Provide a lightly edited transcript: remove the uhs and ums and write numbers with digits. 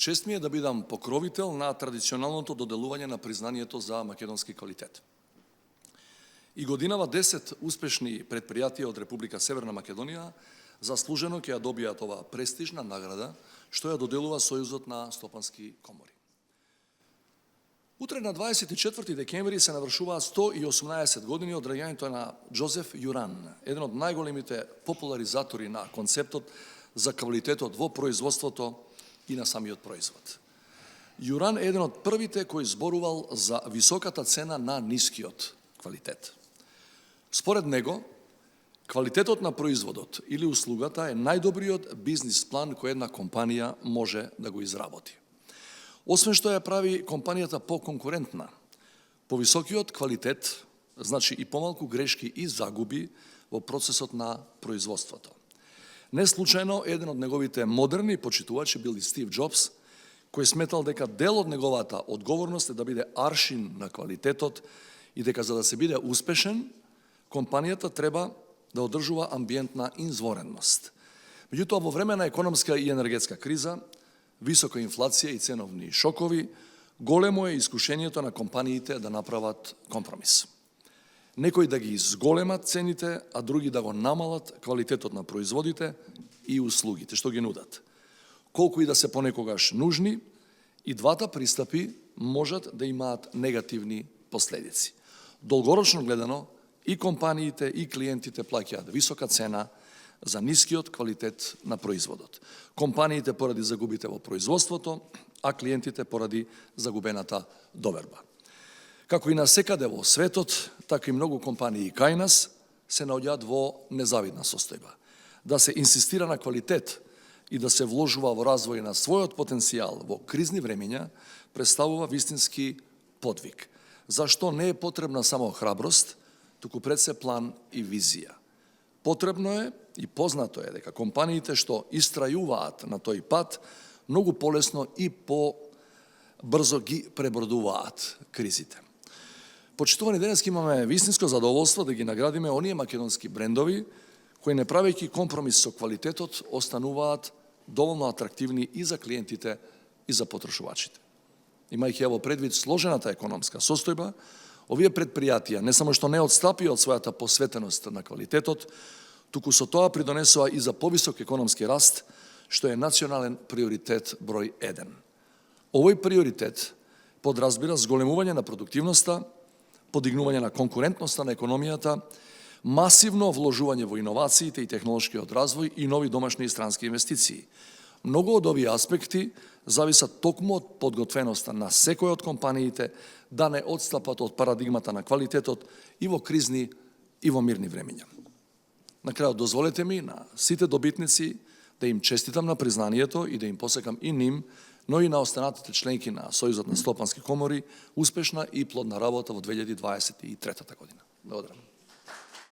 Чест ми е да бидам покровител на традиционалното доделување на признанието за македонски квалитет. И годинава 10 успешни предпријатија од Република Северна Македонија заслужено ќе ја добијат ова престижна награда, што ја доделува Сојузот на стопански комори. Утре на 24 декември се навршуваат 118 години од раѓањето на Џозеф Јуран, еден од најголемите популаризатори на концептот за квалитетот во производството и на самиот производ. Јуран е еден од првите кој зборувал за високата цена на нискиот квалитет. Според него, квалитетот на производот или услугата е најдобриот бизнис план кој една компанија може да го изработи. Освен што ја прави компанијата поконкурентна, повисокиот квалитет значи и помалку грешки и загуби во процесот на производството. Не случајно, еден од неговите модерни почитувачи бил и Стив Џобс, кој сметал дека дел од неговата одговорност е да биде аршин на квалитетот и дека за да се биде успешен, компанијата треба да одржува амбиент на извореност. Меѓутоа, во време на економска и енергетска криза, висока инфлација и ценовни шокови, големо е искушението на компаниите да направат компромис. Некои да ги изголемат цените, а други да го намалат квалитетот на производите и услугите што ги нудат. Колку и да се понекогаш нужни, и двата пристапи можат да имаат негативни последици. Долгорочно гледано, и компаниите и клиентите плаќаат висока цена за нискиот квалитет на производот. Компаниите поради загубите во производството, а клиентите поради загубената доверба. Како и на секаде во светот, така и многу компании кај нас се наоѓаат во незавидна состојба. Да се инсистира на квалитет и да се вложува во развој на својот потенцијал во кризни времења представува вистински подвиг. Зашто не е потребна само храброст, туку пред се план и визија. Потребно е и познато е дека компаниите што истрајуваат на тој пат многу полесно и побрзо ги пребродуваат кризите. Почитувани, денеска имаме вистинско задоволство да ги наградиме оние македонски брендови кои, не правејќи компромис со квалитетот, остануваат доволно атрактивни и за клиентите и за потрошувачите. Имајќи ево предвид сложената економска состојба, овие предпријатија не само што не отстапија од својата посветеност на квалитетот, туку со тоа придонесоа и за повисок економски раст, што е национален приоритет број 1. Овој приоритет подразбира зголемување на продуктивноста, подигнување на конкурентноста на економијата, масивно вложување во иновациите и технолошкиот развој и нови домашни и странски инвестиции. Многу од овие аспекти зависат токму од подготвеноста на секој од компаниите да не отстапат од парадигмата на квалитетот и во кризни и во мирни времења. На крајот, дозволете ми на сите добитници да им честитам на признанието и да им посекам и ним, но и на останатите членки на Сојузот на стопански комори, успешна и плодна работа во 2023 година. Благодарам.